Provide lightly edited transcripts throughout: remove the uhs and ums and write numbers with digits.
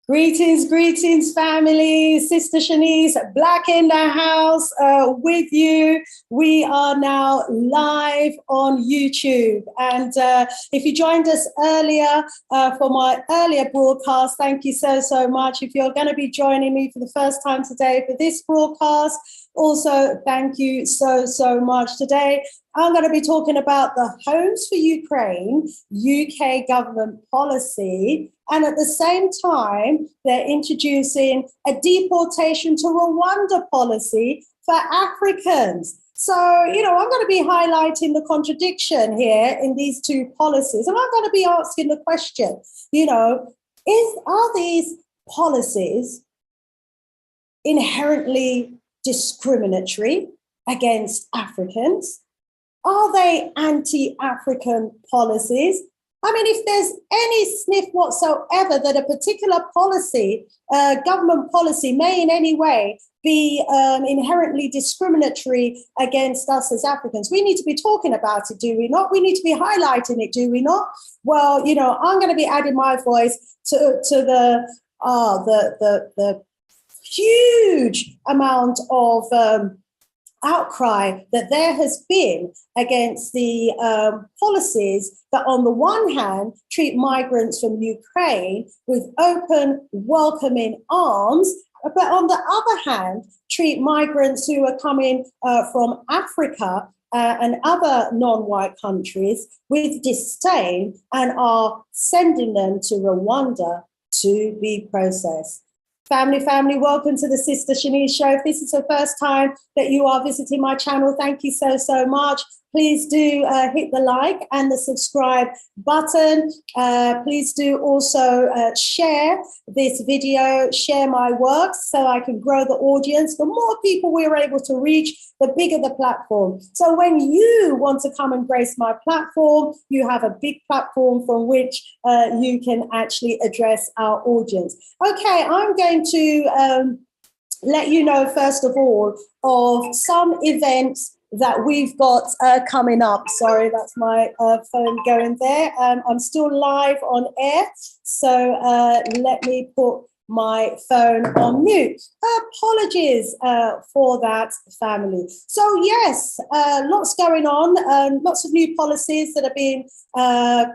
Greetings, greetings, family. Sista Shanice, Black in the house with you. We are now live on YouTube. And if you joined us earlier for my earlier broadcast, thank you so much. If you're going to be joining me for the first time today for this broadcast, also thank you so much. Today, I'm going to be talking about the Homes for Ukraine UK government policy. And at the same time, they're introducing a deportation to Rwanda policy for Africans. So, I'm going to be highlighting the contradiction here in these two policies. And I'm going to be asking the question, are these policies inherently discriminatory against Africans? Are they anti-African policies? I mean, if there's any sniff whatsoever that a particular policy, government policy, may in any way be inherently discriminatory against us as Africans, we need to be talking about it, do we not? We need to be highlighting it, do we not? Well, I'm going to be adding my voice to the huge amount of outcry that there has been against the policies that on the one hand treat migrants from Ukraine with open welcoming arms, but on the other hand treat migrants who are coming from Africa and other non-white countries with disdain and are sending them to Rwanda to be processed. Family, welcome to the Sista Shanice show. If this is the first time that you are visiting my channel, thank you so much. Please do hit the like and the subscribe button. Please do also share this video, share my works so I can grow the audience. The more people we're able to reach, the bigger the platform. So when you want to come and grace my platform, you have a big platform from which you can actually address our audience. Okay, I'm going to let you know, first of all, of some events that we've got coming up. Sorry, that's my phone going there. I'm still live on air, so let me put my phone on mute. Apologies for that, family. So yes, lots going on, lots of new policies that are being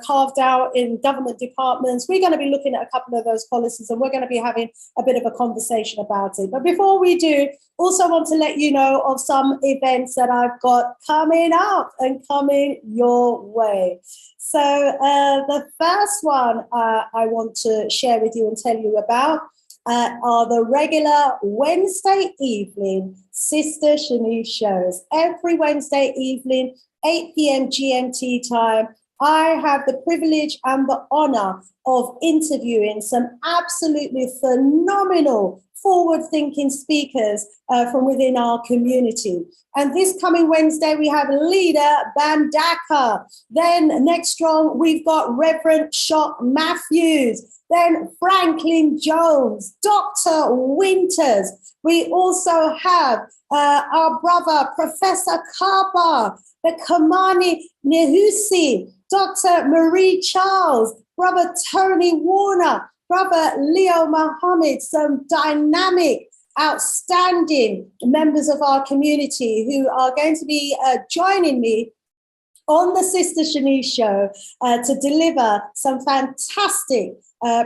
carved out in government departments. We're going to be looking at a couple of those policies and we're going to be having a bit of a conversation about it. But before we do, also want to let you know of some events that I've got coming up and coming your way. So the first one I want to share with you and tell you about are the regular Wednesday evening Sista Shanice shows. Every Wednesday evening, 8 p.m. GMT time, I have the privilege and the honor of interviewing some absolutely phenomenal forward-thinking speakers from within our community. And this coming Wednesday, we have Leader Bandaka. Then next strong, we've got Reverend Shot Matthews. Then Franklin Jones, Dr. Winters. We also have our brother, Professor Kaba, the Kamani Nehusi, Dr. Marie Charles, Brother Tony Warner, Brother Leo Muhammad, some dynamic, outstanding members of our community who are going to be joining me on the Sista Shanice show to deliver some fantastic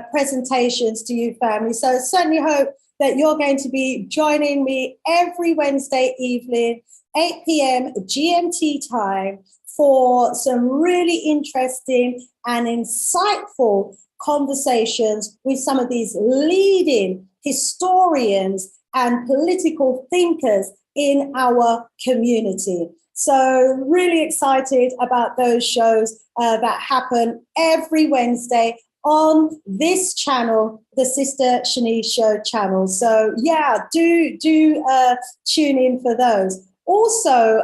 presentations to you, family. So I certainly hope that you're going to be joining me every Wednesday evening, 8 p.m. GMT time, for some really interesting and insightful conversations with some of these leading historians and political thinkers in our community. So really excited about those shows that happen every Wednesday on this channel, the Sista Shanice Show channel. So yeah, do tune in for those. Also,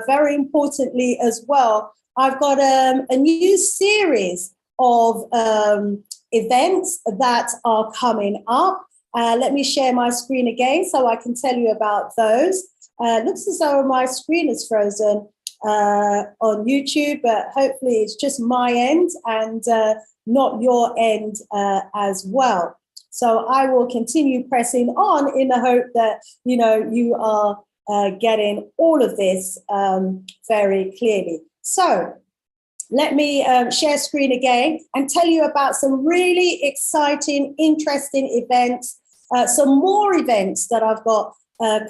very importantly as well, I've got a new series of events that are coming up. Let me share my screen again so I can tell you about those. Looks as though my screen is frozen on YouTube, but hopefully it's just my end and not your end as well. So I will continue pressing on in the hope that, you know, you are getting all of this very clearly. So let me share screen again and tell you about some really exciting, interesting events, some more events that I've got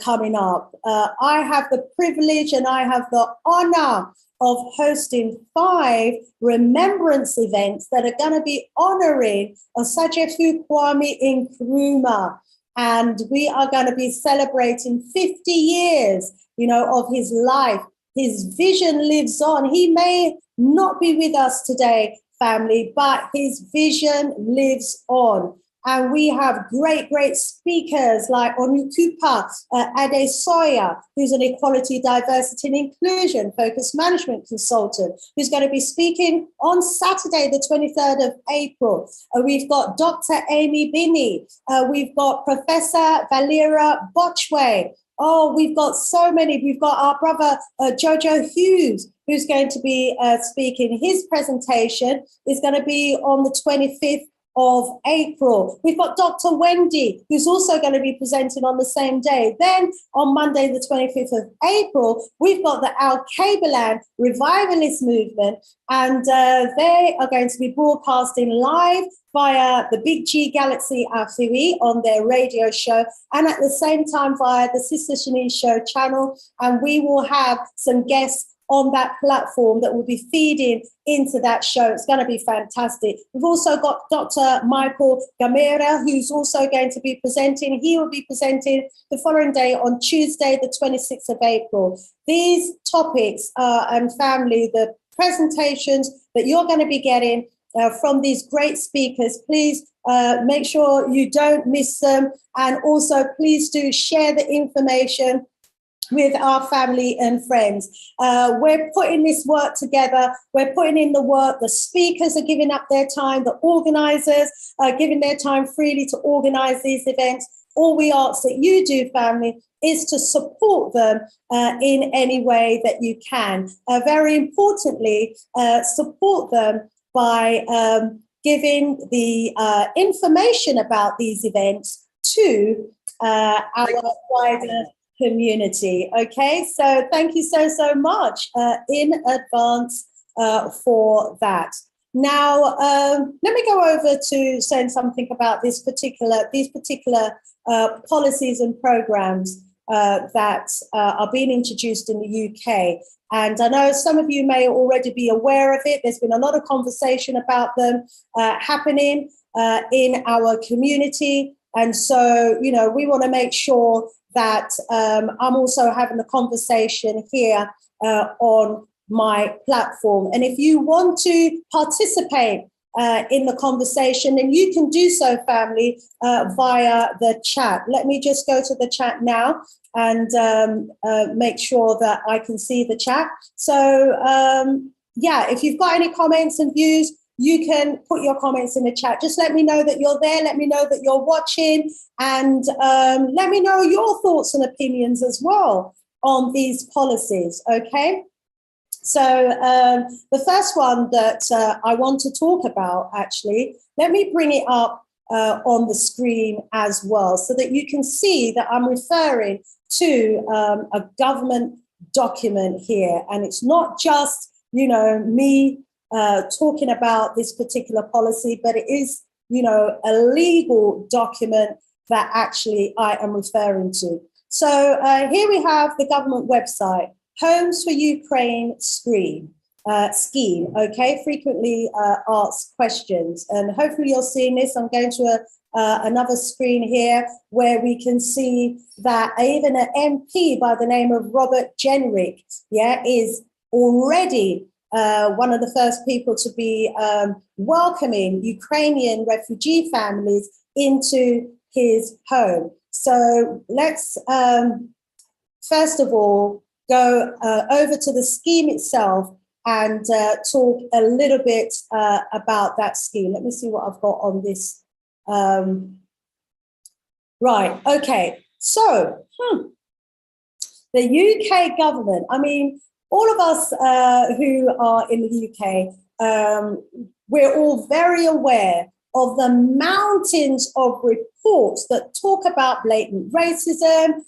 coming up. I have the privilege and I have the honor of hosting 5 remembrance events that are going to be honoring Osagyefo Kwame Nkrumah. And we are going to be celebrating 50 years, you know, of his life. His vision lives on. He may not be with us today, family, but his vision lives on. And we have great, great speakers like Onukupa Adesoya, who's an equality, diversity and inclusion focused management consultant, who's going to be speaking on Saturday, the 23rd of April. We've got Dr. Amy Binney. We've got Professor Valera Botchway. Oh, we've got so many. We've got our brother Jojo Hughes, who's going to be speaking. His presentation is going to be on the 25th of April. We've got Dr. Wendy, who's also going to be presenting on the same day. Then on Monday, the 25th of April, we've got the Al Kabalan Revivalist Movement, and they are going to be broadcasting live via the Big G Galaxy Afiri on their radio show, and at the same time via the Sista Shanice show channel. And we will have some guests on that platform that will be feeding into that show. It's going to be fantastic. We've also got Dr. Michael Gamera, who's also going to be presenting. He will be presenting the following day on Tuesday, the 26th of April. These topics and family, the presentations that you're going to be getting from these great speakers, please make sure you don't miss them. And also, please do share the information with our family and friends. We're putting this work together. We're putting in the work. The speakers are giving up their time. The organizers are giving their time freely to organize these events. All we ask that you do, family, is to support them in any way that you can. Very importantly, support them by giving the information about these events to our wider community. Okay, so thank you so much in advance for that. Now, let me go over to saying something about these particular policies and programs that are being introduced in the UK. And I know some of you may already be aware of it. There's been a lot of conversation about them happening in our community. And so, you know, we want to make sure that I'm also having a conversation here on my platform. And if you want to participate in the conversation, then you can do so, family, via the chat. Let me just go to the chat now and make sure that I can see the chat. So, yeah, if you've got any comments and views, you can put your comments in the chat. Just let me know that you're there. Let me know that you're watching, and let me know your thoughts and opinions as well on these policies, okay? So the first one that I want to talk about, actually, let me bring it up on the screen as well so that you can see that I'm referring to a government document here. And it's not just, you know, me talking about this particular policy, but it is, you know, a legal document that actually I am referring to. So here we have the government website, Homes for Ukraine scheme, okay, frequently asked questions. And hopefully you're seeing this. I'm going to another screen here where we can see that even an MP by the name of Robert Jenrick, yeah, is already one of the first people to be welcoming Ukrainian refugee families into his home. So let's, first of all, go over to the scheme itself and talk a little bit about that scheme. Let me see what I've got on this. Right, okay. So, the UK government, I mean, all of us who are in the UK, we're all very aware of the mountains of reports that talk about blatant racism,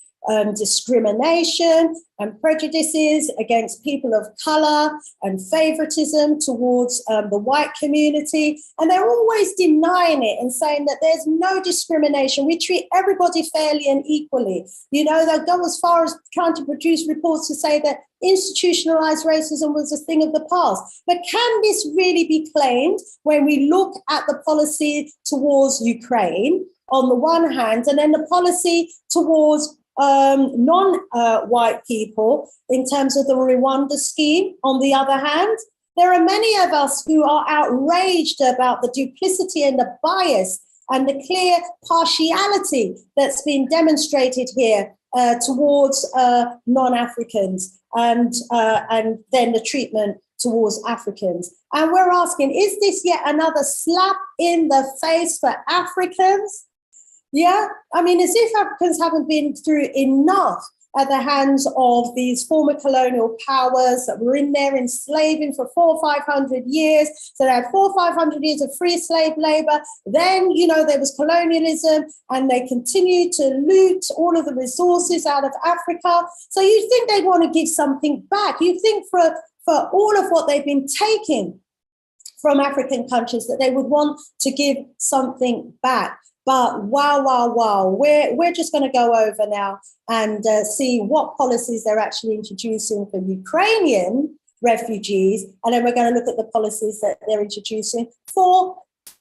discrimination and prejudices against people of color and favoritism towards the white community. And they're always denying it and saying that there's no discrimination. We treat everybody fairly and equally. You know, they'll go as far as trying to produce reports to say that institutionalized racism was a thing of the past. But can this really be claimed when we look at the policy towards Ukraine on the one hand, and then the policy towards non-white people in terms of the Rwanda scheme on the other hand? There are many of us who are outraged about the duplicity and the bias and the clear partiality that's been demonstrated here towards non-Africans and then the treatment towards Africans. And we're asking, is this yet another slap in the face for Africans? Yeah, I mean, as if Africans haven't been through enough at the hands of these former colonial powers that were in there enslaving for 400 or 500 years. So they had 400 or 500 years of free slave labor. Then, you know, there was colonialism and they continued to loot all of the resources out of Africa. So you think they'd want to give something back. You think for all of what they've been taking from African countries that they would want to give something back. But wow, we're just going to go over now and see what policies they're actually introducing for Ukrainian refugees. And then we're going to look at the policies that they're introducing for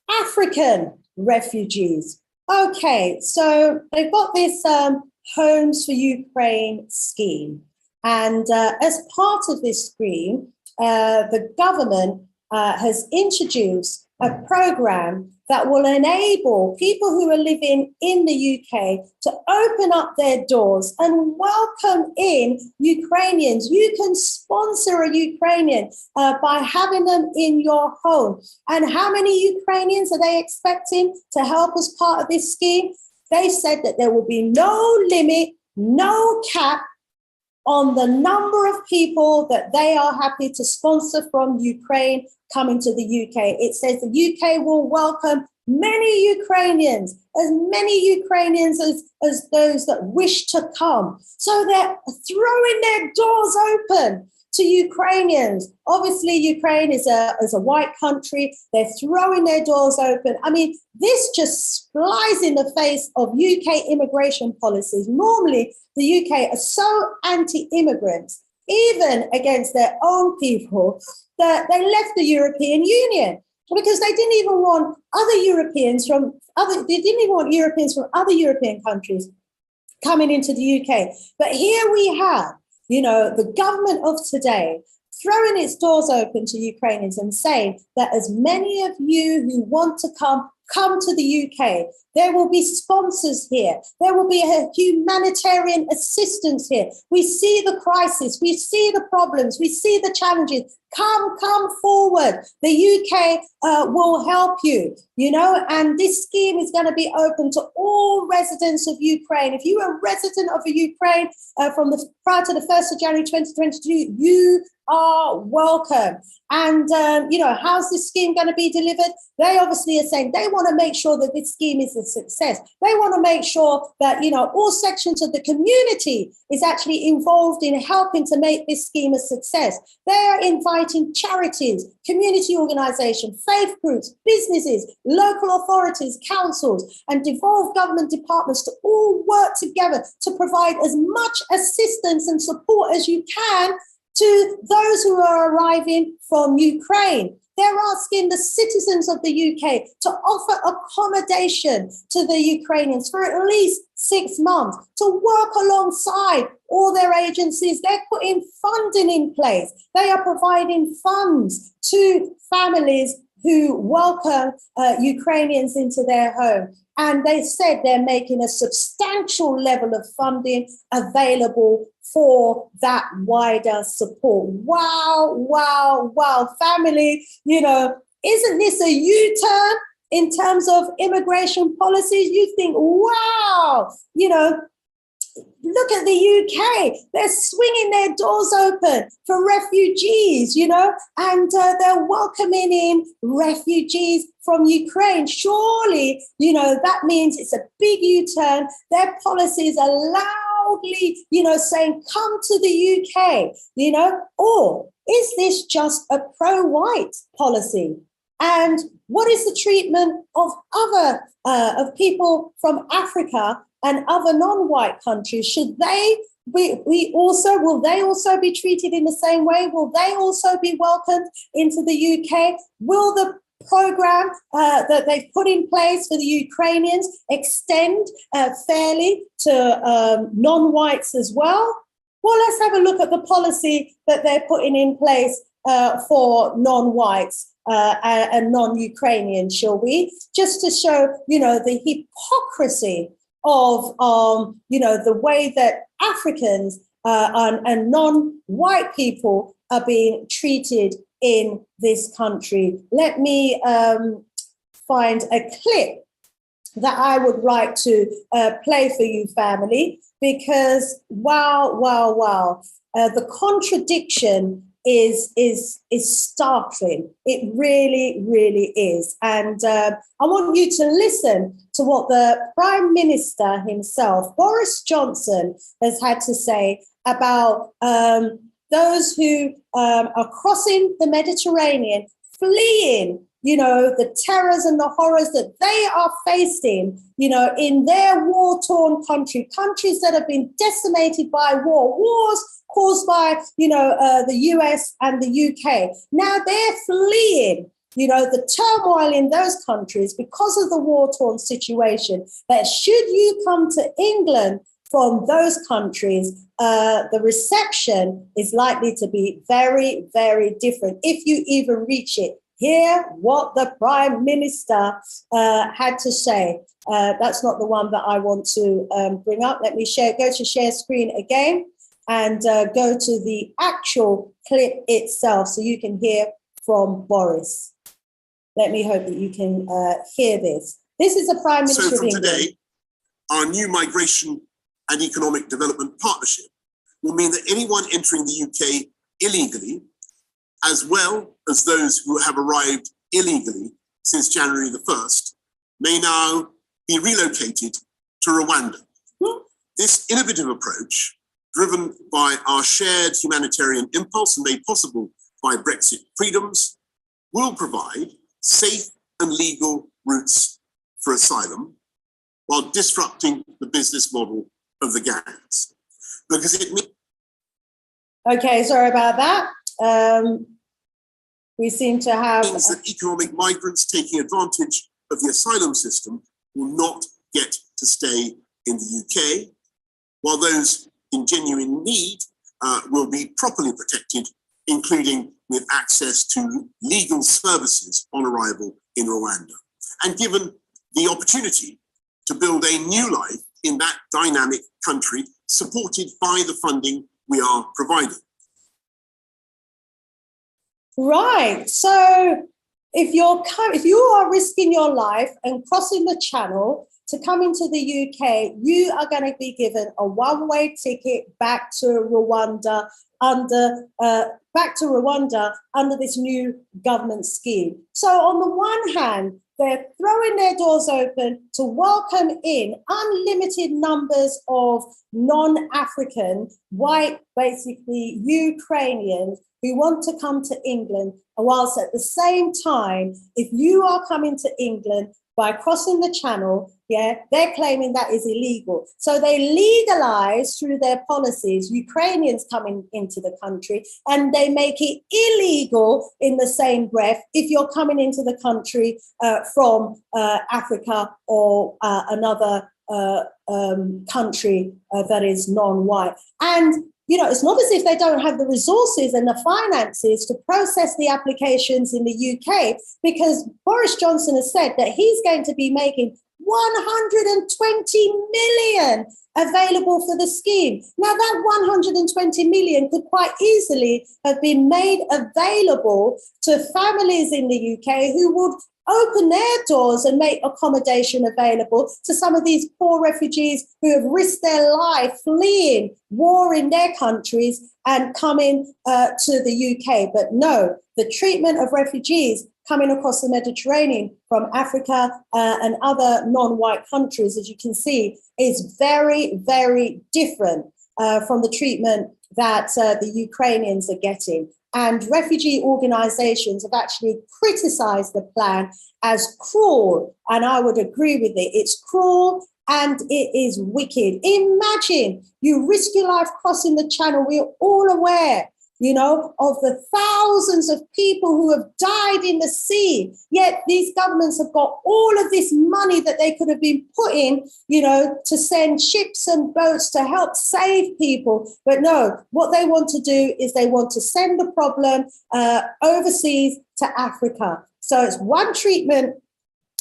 African refugees. Okay, so they've got this Homes for Ukraine scheme. And as part of this scheme, the government has introduced a program that will enable people who are living in the UK to open up their doors and welcome in Ukrainians. You can sponsor a Ukrainian by having them in your home. And how many Ukrainians are they expecting to help as part of this scheme? They said that there will be no limit, no cap on the number of people that they are happy to sponsor from Ukraine coming to the UK. It says the UK will welcome many Ukrainians as those that wish to come. So they're throwing their doors open to Ukrainians. Obviously, Ukraine is a white country. They're throwing their doors open. I mean, this just flies in the face of UK immigration policies. Normally, the UK are so anti-immigrants, even against their own people, that they left the European Union because they didn't even want Europeans from other European countries coming into the UK. But here we have, you know, the government of today throwing its doors open to Ukrainians and saying that as many of you who want to come to the UK. There will be sponsors here. There will be a humanitarian assistance here. We see the crisis. We see the problems. We see the challenges. Come forward. The UK will help you, you know, and this scheme is going to be open to all residents of Ukraine. If you are a resident of Ukraine prior to the 1st of January 2022, you are welcome. And, you know, how's this scheme going to be delivered? They obviously are saying they want to make sure that this scheme is a success. They want to make sure that, you know, all sections of the community is actually involved in helping to make this scheme a success. They are inviting charities, community organizations, faith groups, businesses, local authorities, councils, and devolved government departments to all work together to provide as much assistance and support as you can to those who are arriving from Ukraine. They're asking the citizens of the UK to offer accommodation to the Ukrainians for at least 6 months, to work alongside all their agencies. They're putting funding in place. They are providing funds to families who welcome Ukrainians into their home. And they said they're making a substantial level of funding available for that wider support. Wow. Family, you know, isn't this a U-turn in terms of immigration policies? You think, wow, you know, Look at the UK. They're swinging their doors open for refugees, and they're welcoming in refugees from Ukraine. Surely, that means it's a big U-turn. Their policies are loudly, saying, come to the UK, or is this just a pro-white policy? And what is the treatment of other, of people from Africa and other non-white countries? Should they will they also be treated in the same way? Will they also be welcomed into the UK? Will the program that they've put in place for the Ukrainians extend fairly to non-whites as well? Well, let's have a look at the policy that they're putting in place for non-whites and non-Ukrainians, shall we? Just to show, the hypocrisy of, the way that Africans and non-white people are being treated in this country. Let me find a clip that I would like to play for you, family, because wow, the contradiction is startling. It really, really is. And I want you to listen to what the Prime Minister himself, Boris Johnson, has had to say about those who are crossing the Mediterranean, fleeing, the terrors and the horrors that they are facing, in their war-torn countries that have been decimated by wars caused by, the US and the UK. Now they're fleeing, the turmoil in those countries because of the war-torn situation. That should you come to England from those countries, the reception is likely to be very, very different if you even reach it. Hear what the Prime Minister had to say. That's not the one that I want to bring up. Let me go to share screen again and go to the actual clip itself so you can hear from Boris. Let me hope that you can hear this. This is the Prime Minister of England. So from today, our new migration and economic development partnership will mean that anyone entering the UK illegally, as well as those who have arrived illegally since January the 1st, may now be relocated to Rwanda. This innovative approach, driven by our shared humanitarian impulse and made possible by Brexit freedoms, will provide safe and legal routes for asylum while disrupting the business model of the gangs. Because it means... Okay, sorry about that. We seem to have... means that economic migrants taking advantage of the asylum system will not get to stay in the UK, while those in genuine need will be properly protected, including with access to legal services on arrival in Rwanda, and given the opportunity to build a new life in that dynamic country, supported by the funding we are providing. Right. So if you are risking your life and crossing the channel to come into the UK, you are going to be given a one-way ticket back to Rwanda under this new government scheme. So on the one hand, they're throwing their doors open to welcome in unlimited numbers of non-African, white, basically Ukrainians who want to come to England, whilst at the same time, if you are coming to England by crossing the channel, they're claiming that is illegal. So they legalize through their policies Ukrainians coming into the country, and they make it illegal in the same breath if you're coming into the country from Africa or another country that is non-white. And it's not as if they don't have the resources and the finances to process the applications in the UK, because Boris Johnson has said that he's going to be making 120 million available for the scheme. Now that 120 million could quite easily have been made available to families in the UK who would open their doors and make accommodation available to some of these poor refugees who have risked their life fleeing war in their countries and coming to the UK. But no, the treatment of refugees coming across the Mediterranean from Africa and other non-white countries, as you can see, is very, very different from the treatment that the Ukrainians are getting. And refugee organizations have actually criticized the plan as cruel. And I would agree with it. It's cruel and it is wicked. Imagine you risk your life crossing the channel. We're all aware, you know, of the thousands of people who have died in the sea. Yet these governments have got all of this money that they could have been putting, you know, to send ships and boats to help save people. But no, what they want to do is they want to send the problem overseas to Africa. So it's one treatment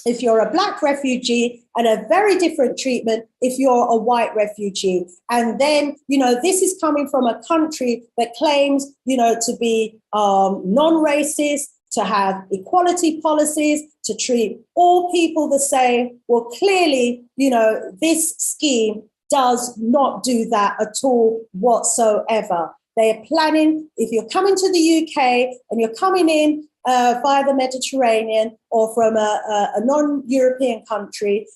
if you're a black refugee and a very different treatment if you're a white refugee. And then, you know, this is coming from a country that claims, you know, to be non-racist, to have equality policies, to treat all people the same. Well, clearly, you know, this scheme does not do that at all whatsoever. They are planning, if you're coming to the UK and you're coming in via the Mediterranean or from a non-European country,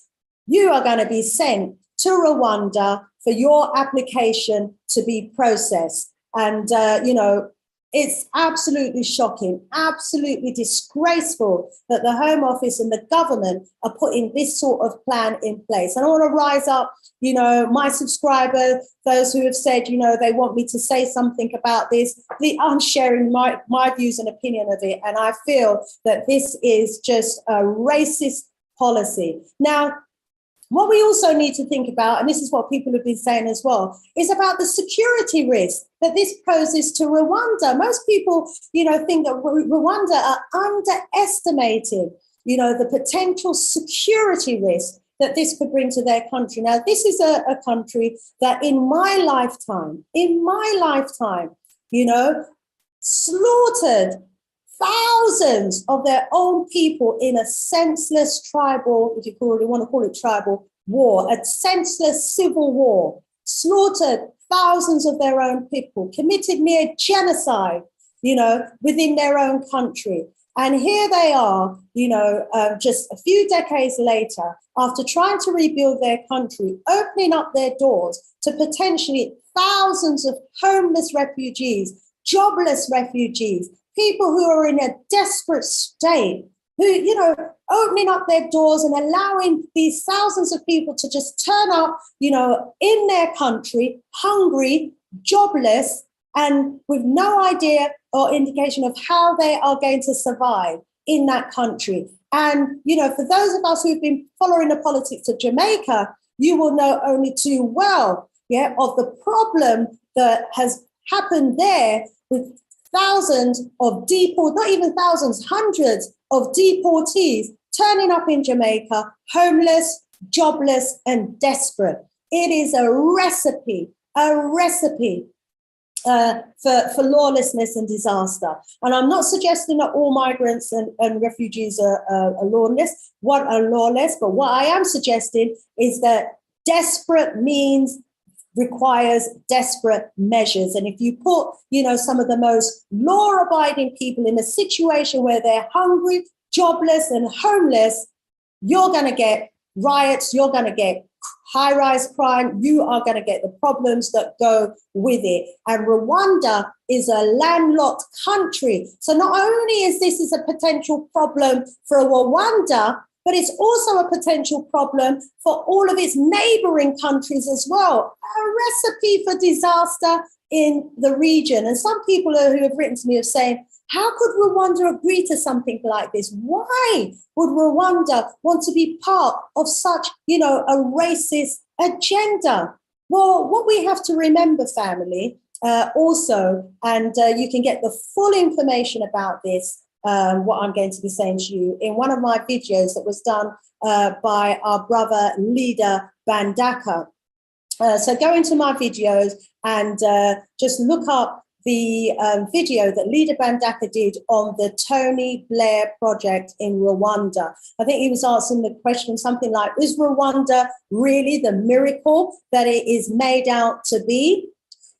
you are going to be sent to Rwanda for your application to be processed. And, you know, it's absolutely shocking, absolutely disgraceful that the Home Office and the government are putting this sort of plan in place. And I want to rise up, you know, my subscribers, those who have said, you know, they want me to say something about this. I'm sharing my views and opinion of it. And I feel that this is just a racist policy. Now, what we also need to think about, and this is what people have been saying as well, is about the security risk that this poses to Rwanda. Most people, you know, think that Rwanda are underestimating, you know, the potential security risk that this could bring to their country. Now, this is a country that in my lifetime, you know, slaughtered thousands of their own people in a senseless tribal, if you want to call it tribal, war, a senseless civil war, slaughtered thousands of their own people, committed near genocide, you know, within their own country. And here they are, you know, just a few decades later, after trying to rebuild their country, opening up their doors to potentially thousands of homeless refugees, jobless refugees, people who are in a desperate state, who, you know, opening up their doors and allowing these thousands of people to just turn up, you know, in their country, hungry, jobless, and with no idea or indication of how they are going to survive in that country. And, you know, for those of us who've been following the politics of Jamaica, you will know only too well, yeah, of the problem that has happened there with thousands of not even thousands, hundreds of deportees turning up in Jamaica, homeless, jobless, and desperate. It is a recipe for lawlessness and disaster. And I'm not suggesting that all migrants and refugees are lawless, but what I am suggesting is that desperate means requires desperate measures. And if you put, you know, some of the most law-abiding people in a situation where they're hungry, jobless, and homeless, you're going to get riots, you're going to get high-rise crime, you are going to get the problems that go with it. And Rwanda is a landlocked country. So not only is this a potential problem for Rwanda, but it's also a potential problem for all of its neighboring countries as well. A recipe for disaster in the region. And some people who have written to me are saying, how could Rwanda agree to something like this? Why would Rwanda want to be part of such, you know, a racist agenda? Well, what we have to remember, family, also, and you can get the full information about this, what I'm going to be saying to you, in one of my videos that was done by our brother leader Bandaka. So go into my videos and just look up the video that Leader Bandaka did on the Tony Blair project in Rwanda. I think he was asking the question something like, is Rwanda really the miracle that it is made out to be?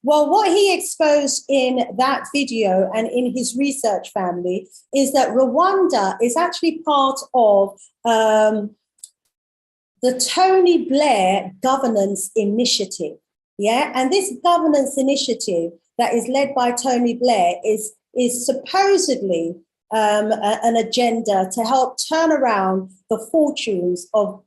Well, what he exposed in that video and in his research family is that Rwanda is actually part of the Tony Blair governance initiative. Yeah, and this governance initiative that is led by Tony Blair is supposedly an agenda to help turn around the fortunes of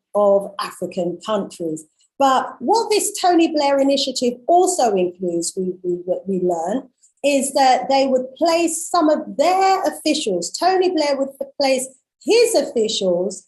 African countries. But what this Tony Blair initiative also includes, we learn, is that they would place some of their officials, Tony Blair would place his officials,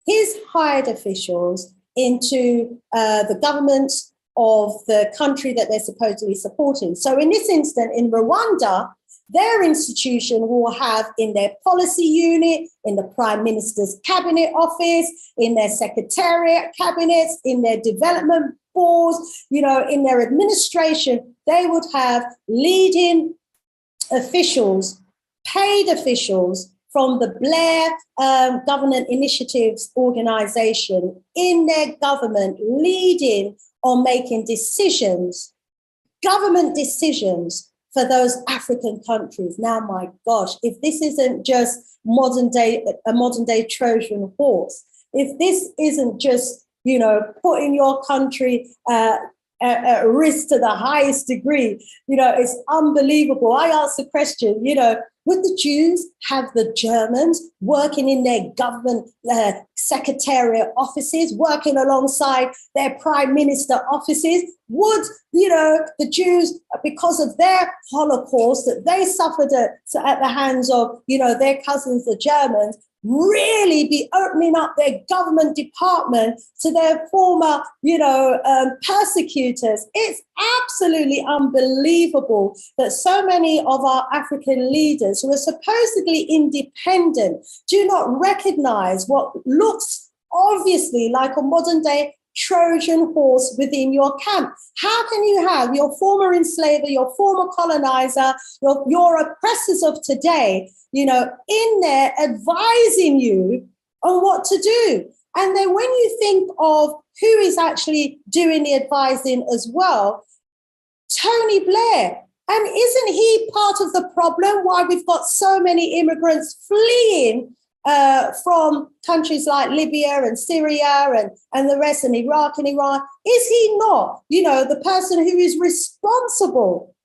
his hired officials, into the government of the country that they're supposedly supporting. So in this instance, in Rwanda, their institution will have in their policy unit, in the Prime Minister's cabinet office, in their secretariat cabinets, in their development boards, in their administration, they would have leading officials, paid officials from the Blair Government Initiatives organization in their government, leading on making decisions, government decisions for those African countries. Now, my gosh, if this isn't just a modern day Trojan horse, if this isn't just, putting your country at risk to the highest degree, it's unbelievable. I asked the question, would the Jews have the Germans working in their government secretariat offices, working alongside their prime minister offices? Would, the Jews, because of their Holocaust that they suffered at the hands of, their cousins, the Germans, really be opening up their government department to their former, persecutors? It's absolutely unbelievable that so many of our African leaders who are supposedly independent do not recognize what looks obviously like a modern day Trojan horse within your camp. How can you have your former enslaver, your former colonizer, your oppressors of today, in there advising you on what to do? And then when you think of who is actually doing the advising as well, Tony Blair. And isn't he part of the problem why we've got so many immigrants fleeing from countries like Libya and Syria and the rest, and Iraq and Iran? Is he not, the person who is responsible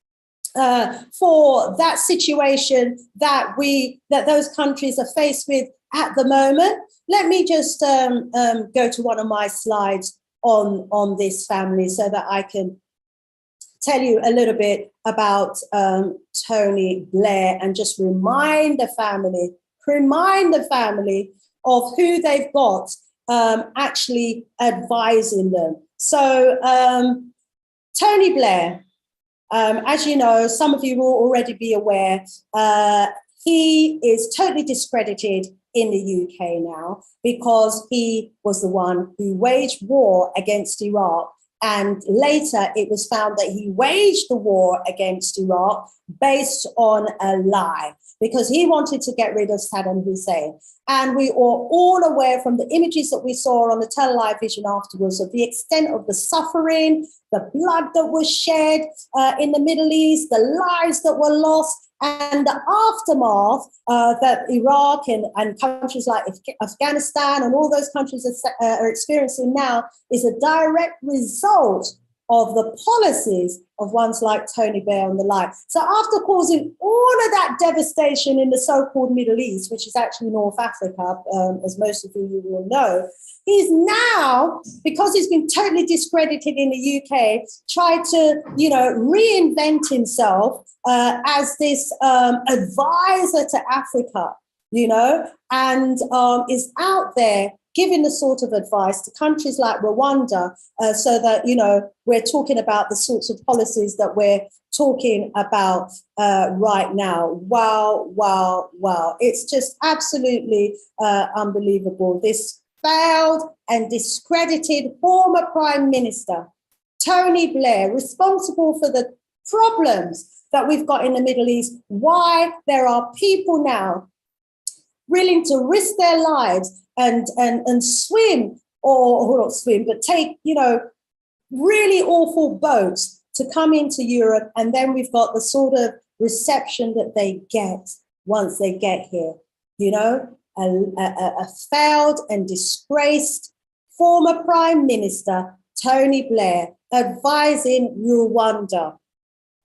for that situation that those countries are faced with at the moment? Let me just go to one of my slides on this family so that I can tell you a little bit about Tony Blair and just remind the family of who they've got actually advising them. So Tony Blair, as you know, some of you will already be aware, he is totally discredited in the UK now because he was the one who waged war against Iraq. And later it was found that he waged the war against Iraq based on a lie, because he wanted to get rid of Saddam Hussein. And we are all aware from the images that we saw on the television afterwards of the extent of the suffering, the blood that was shed in the Middle East, the lives that were lost, and the aftermath that Iraq and countries like Afghanistan and all those countries are experiencing now is a direct result of the policies of ones like Tony Blair and the like. So after causing all of that devastation in the so-called Middle East, which is actually North Africa, as most of you will know, he's now, because he's been totally discredited in the UK, tried to, reinvent himself as this advisor to Africa, and is out there giving the sort of advice to countries like Rwanda, so that, we're talking about the sorts of policies that we're talking about right now. Wow. It's just absolutely unbelievable. This failed and discredited former Prime Minister, Tony Blair, responsible for the problems that we've got in the Middle East, why there are people now willing to risk their lives and swim, or not swim, but take, really awful boats to come into Europe. And then we've got the sort of reception that they get once they get here, a failed and disgraced former Prime Minister, Tony Blair, advising Rwanda.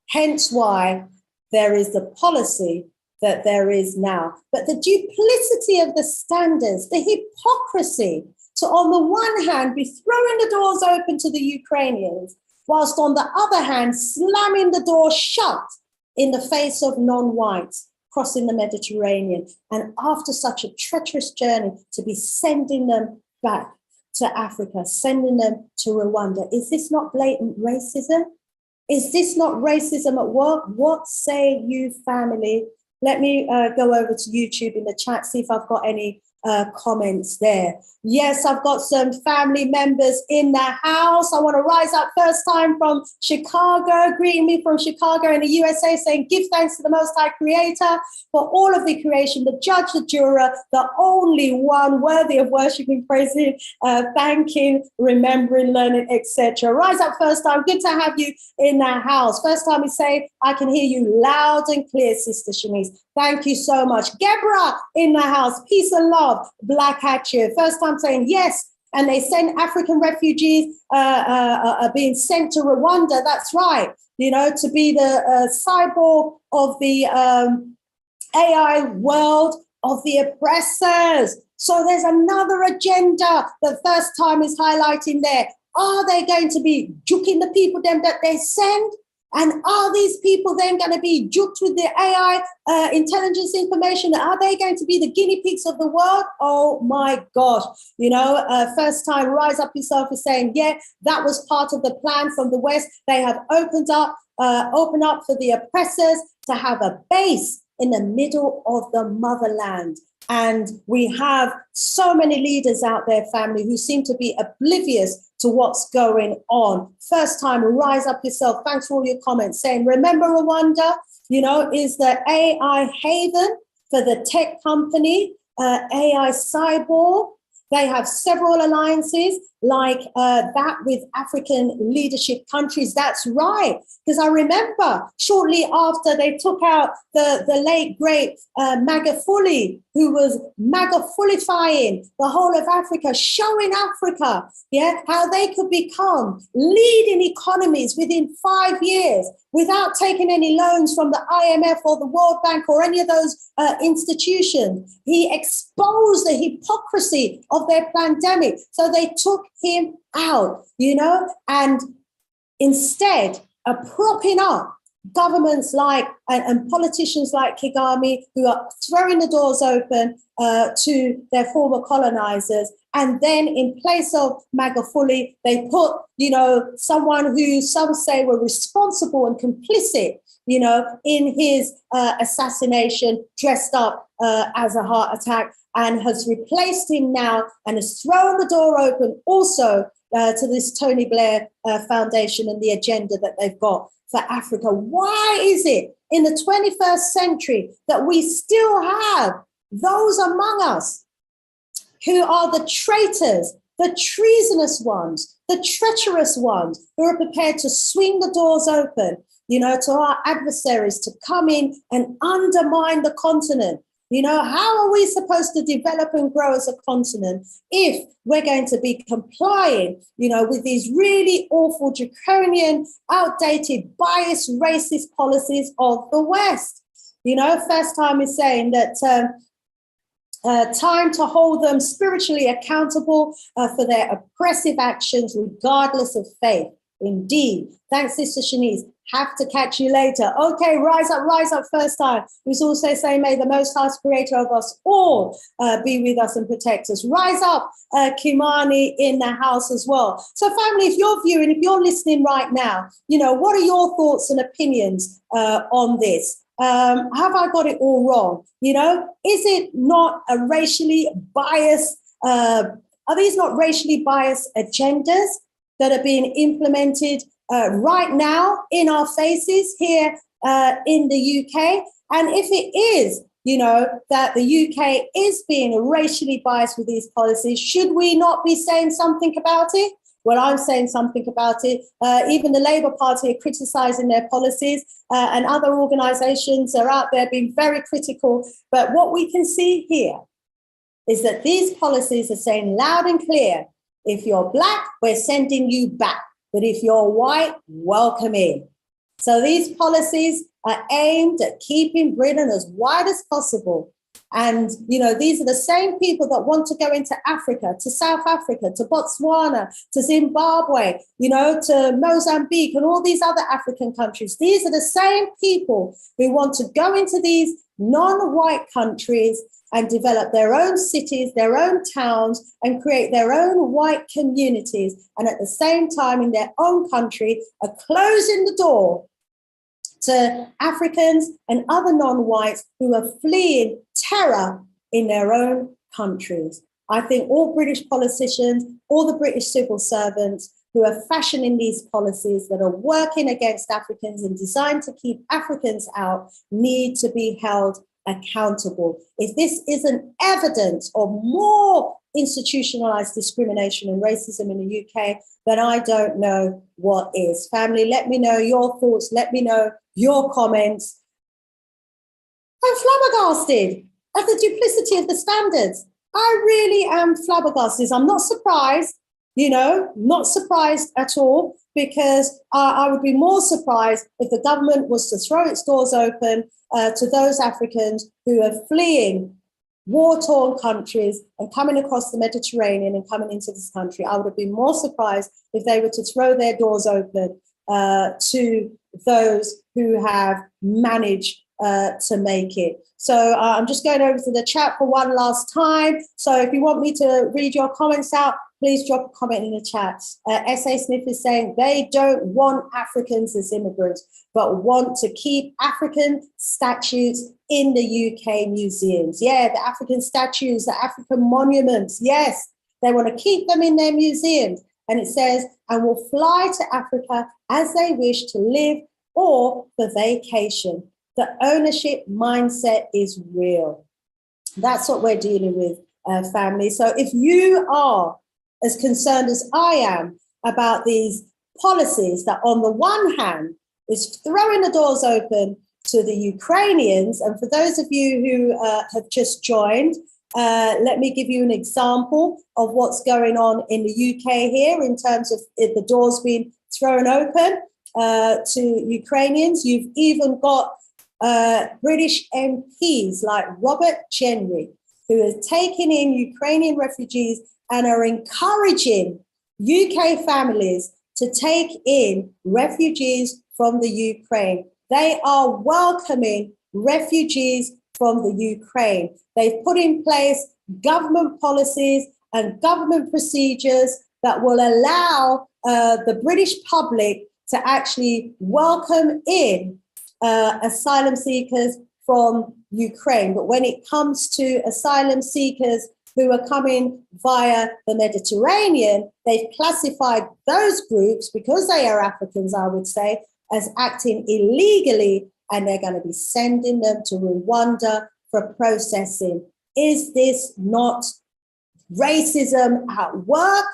Hence why there is the policy that there is now. But the duplicity of the standards, the hypocrisy, to on the one hand be throwing the doors open to the Ukrainians, whilst on the other hand slamming the door shut in the face of non-whites crossing the Mediterranean. And after such a treacherous journey, to be sending them back to Africa, sending them to Rwanda. Is this not blatant racism? Is this not racism at work? What say you, family? Let me go over to YouTube in the chat, see if I've got any comments there. Yes, I've got some family members in the house. I want to rise up first time from Chicago, greeting me from Chicago in the USA, saying, give thanks to the Most High Creator for all of the creation, the judge, the juror, the only one worthy of worshiping, praising, thanking, remembering, learning, etc. Rise up first time. Good to have you in the house. First time we say, I can hear you loud and clear, Sister Shanice. Thank you so much. Gebra in the house. Peace and love. Black Hatchet. First time saying yes. And they send African refugees being sent to Rwanda. That's right. To be the cyborg of the AI world of the oppressors. So there's another agenda that First Time is highlighting there. Are they going to be juking the people them that they send? And are these people then going to be juked with the AI intelligence information? Are they going to be the guinea pigs of the world? Oh my gosh. First Time Rise Up Yourself is saying, yeah, that was part of the plan from the West. They have opened up for the oppressors to have a base in the middle of the motherland. And we have so many leaders out there, family, who seem to be oblivious to what's going on. First Time, Rise Up Yourself. Thanks for all your comments saying, remember Rwanda, is the AI haven for the tech company, AI Cyborg. They have several alliances like that with African leadership countries. That's right. Because I remember shortly after they took out the late, great Magufuli, who was Magufulifying the whole of Africa, showing Africa, how they could become leading economies within 5 years without taking any loans from the IMF or the World Bank or any of those institutions. He exposed the hypocrisy of their pandemic. So they took him out, and instead of propping up governments like and politicians like Kagame, who are throwing the doors open to their former colonizers. And then in place of Magufuli, they put, someone who some say were responsible and complicit, in his assassination, dressed up as a heart attack, and has replaced him now and has thrown the door open also to this Tony Blair Foundation and the agenda that they've got for Africa. Why is it in the 21st century that we still have those among us who are the traitors, the treasonous ones, the treacherous ones, who are prepared to swing the doors open, to our adversaries to come in and undermine the continent? How are we supposed to develop and grow as a continent if we're going to be complying, with these really awful, draconian, outdated, biased, racist policies of the West? First Time is saying that time to hold them spiritually accountable for their oppressive actions, regardless of faith. Indeed. Thanks, Sister Shanice. Have to catch you later. Okay, rise up First Time. Who's also saying, may the Most High Creator of us all be with us and protect us. Rise up, Kimani in the house as well. So family, if you're viewing, if you're listening right now, what are your thoughts and opinions on this? Have I got it all wrong? Is it not a racially biased Are these not racially biased agendas that are being implemented right now in our faces here in the UK? And if it is, that the UK is being racially biased with these policies, should we not be saying something about it? Well, I'm saying something about it. Even the Labour Party are criticising their policies, and other organisations are out there being very critical. But what we can see here is that these policies are saying loud and clear, if you're black, we're sending you back. But if you're white, welcome in. So these policies are aimed at keeping Britain as wide as possible. And, these are the same people that want to go into Africa, to South Africa, to Botswana, to Zimbabwe, to Mozambique and all these other African countries. These are the same people who want to go into these non-white countries and develop their own cities, their own towns, and create their own white communities. And at the same time, in their own country, are closing the door to Africans and other non-whites who are fleeing terror in their own countries. I think all British politicians, all the British civil servants who are fashioning these policies that are working against Africans and designed to keep Africans out need to be held accountable. If this isn't evidence of more institutionalized discrimination and racism in the UK, then I don't know what is. Family, let me know your thoughts. Let me know your comments. I'm flabbergasted at the duplicity of the standards. I really am flabbergasted. I'm not surprised, not surprised at all, because I would be more surprised if the government was to throw its doors open to those Africans who are fleeing war-torn countries and coming across the Mediterranean and coming into this country. I would have been more surprised if they were to throw their doors open to those who have managed to make it. So I'm just going over to the chat for one last time. So if you want me to read your comments out, please drop a comment in the chat. S.A. Smith is saying they don't want Africans as immigrants, but want to keep African statues in the UK museums. Yeah, the African statues, the African monuments. Yes, they want to keep them in their museums. And it says, and will fly to Africa as they wish to live or for vacation. The ownership mindset is real. That's what we're dealing with, family. So if you are as concerned as I am about these policies that on the one hand is throwing the doors open to the Ukrainians, and for those of you who have just joined, let me give you an example of what's going on in the UK here in terms of the doors being thrown open to Ukrainians. You've even got British MPs like Robert Cheney, who is taking in Ukrainian refugees and are encouraging UK families to take in refugees from the Ukraine. They are welcoming refugees from the Ukraine. They've put in place government policies and government procedures that will allow the British public to actually welcome in asylum seekers from Ukraine. But when it comes to asylum seekers who are coming via the Mediterranean, they've classified those groups, because they are Africans, I would say, as acting illegally, and they're going to be sending them to Rwanda for processing. Is this not racism at work?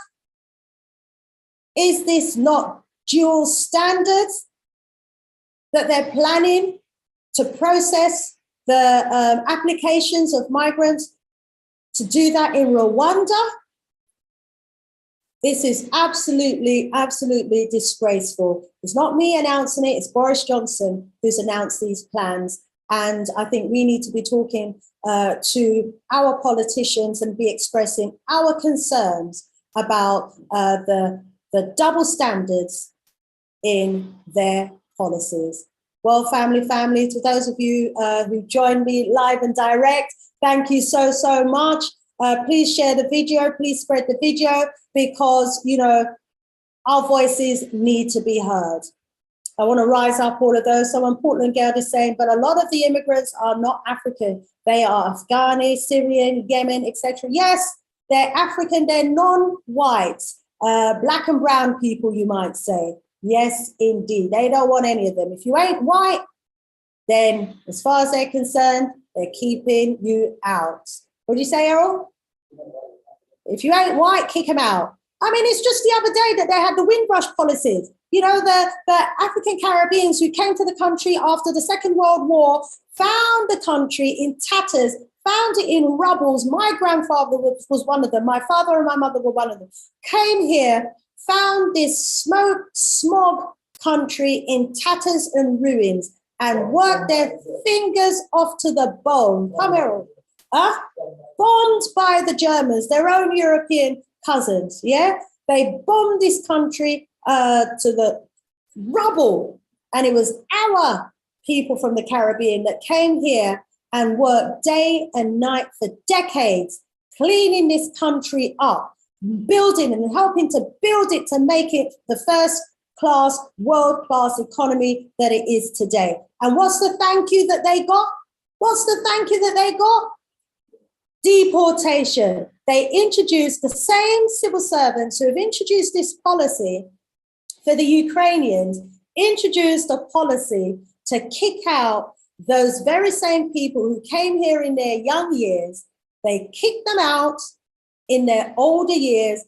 Is this not dual standards that they're planning to process the applications of migrants, to do that in Rwanda? This is absolutely, absolutely disgraceful. It's not me announcing it, it's Boris Johnson who's announced these plans. And I think we need to be talking to our politicians and be expressing our concerns about the double standards in their policies. Well, family, to those of you who joined me live and direct, thank you so, so much. Please share the video, please spread the video, because, our voices need to be heard. I want to rise up all of those. Someone, Portland Girl, is saying, but a lot of the immigrants are not African. They are Afghani, Syrian, Yemen, etc. Yes, They're African, they're non-white, black and brown people, you might say. Yes, indeed. They don't want any of them. If you ain't white, then as far as they're concerned, they're keeping you out. What do you say, Errol? If you ain't white, kick them out. I mean, it's just the other day that they had the Windrush policies. You know, the African Caribbeans who came to the country after the Second World War, found the country in tatters, found it in rubbles. My grandfather was one of them. My father and my mother were one of them. Came here, found this smog country in tatters and ruins, and worked their fingers off to the bone. Come here. Bombed by the Germans, their own European cousins, yeah? They bombed this country to the rubble. And it was our people from the Caribbean that came here and worked day and night for decades, cleaning this country up, building and helping to build it to make it the first-class, world-class economy that it is today. And what's the thank you that they got? What's the thank you that they got? Deportation. They introduced the same civil servants who have introduced this policy for the Ukrainians, introduced a policy to kick out those very same people who came here in their young years. They kicked them out in their older years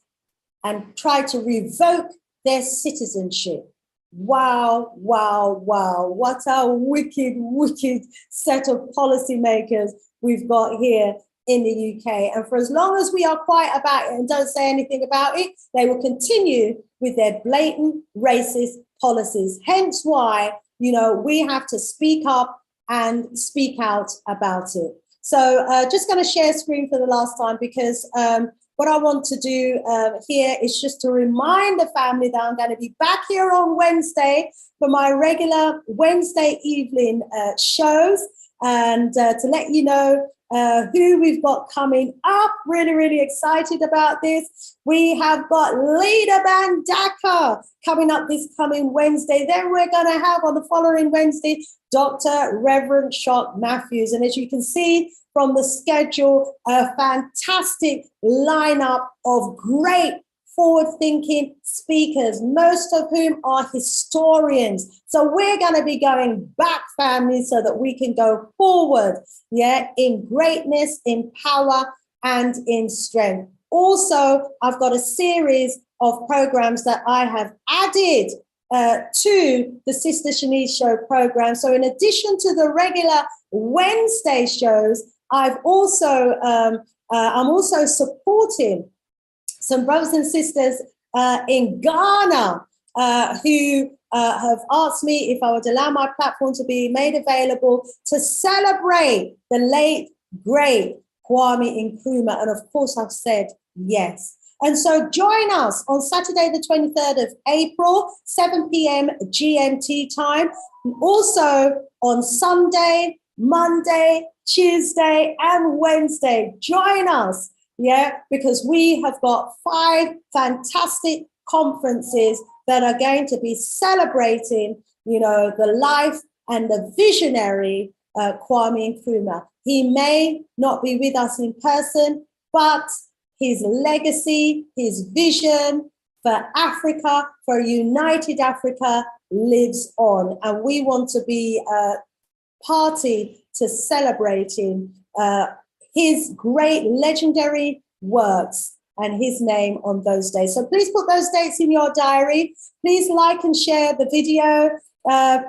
and tried to revoke their citizenship. Wow, wow, wow. What a wicked, wicked set of policymakers we've got here in the UK. And for as long as we are quiet about it and don't say anything about it, they will continue with their blatant racist policies. Hence why, you know, we have to speak up and speak out about it. So just going to share screen for the last time, because what I want to do here is just to remind the family that I'm going to be back here on Wednesday for my regular Wednesday evening shows, and to let you know who we've got coming up. Really, really excited about this. We have got Leader Bandaka coming up this coming Wednesday. Then we're going to have on the following Wednesday, Dr. Reverend Shock Matthews. And as you can see from the schedule, a fantastic lineup of great forward-thinking speakers, most of whom are historians. So we're going to be going back, family, so that we can go forward, yeah, in greatness, in power, and in strength. Also, I've got a series of programs that I have added to the Sista Shanice Show program. So in addition to the regular Wednesday shows, I'm also supporting some brothers and sisters in Ghana who have asked me if I would allow my platform to be made available to celebrate the late, great Kwame Nkrumah. And of course, I've said yes. And so join us on Saturday, the 23rd of April, 7 p.m. GMT time. Also on Sunday, Monday, Tuesday, and Wednesday. Join us. Yeah, because we have got 5 fantastic conferences that are going to be celebrating, you know, the life and the visionary Kwame Nkrumah. He may not be with us in person, but his legacy, his vision for Africa, for a united Africa, lives on. And we want to be a party to celebrating his great legendary works and his name on those days. So please put those dates in your diary. Please like and share the video.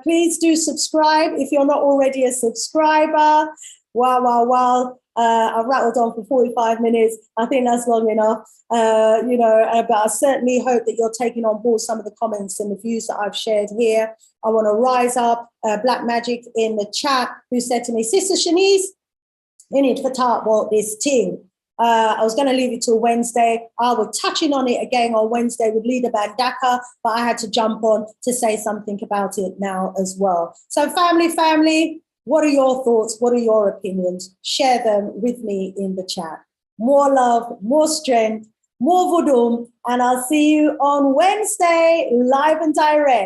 Please do subscribe if you're not already a subscriber. Wow. I've rattled on for 45 minutes. I think that's long enough, but I certainly hope that you're taking on board some of the comments and the views that I've shared here. I want to rise up Black Magic in the chat, who said to me, Sister Shanice, you need to talk about this thing. I was going to leave it till Wednesday. I will touch in on it again on Wednesday with Leader Bandaka, but I had to jump on to say something about it now as well. So family, what are your thoughts? What are your opinions? Share them with me in the chat. More love, more strength, more voodoo, and I'll see you on Wednesday, live and direct.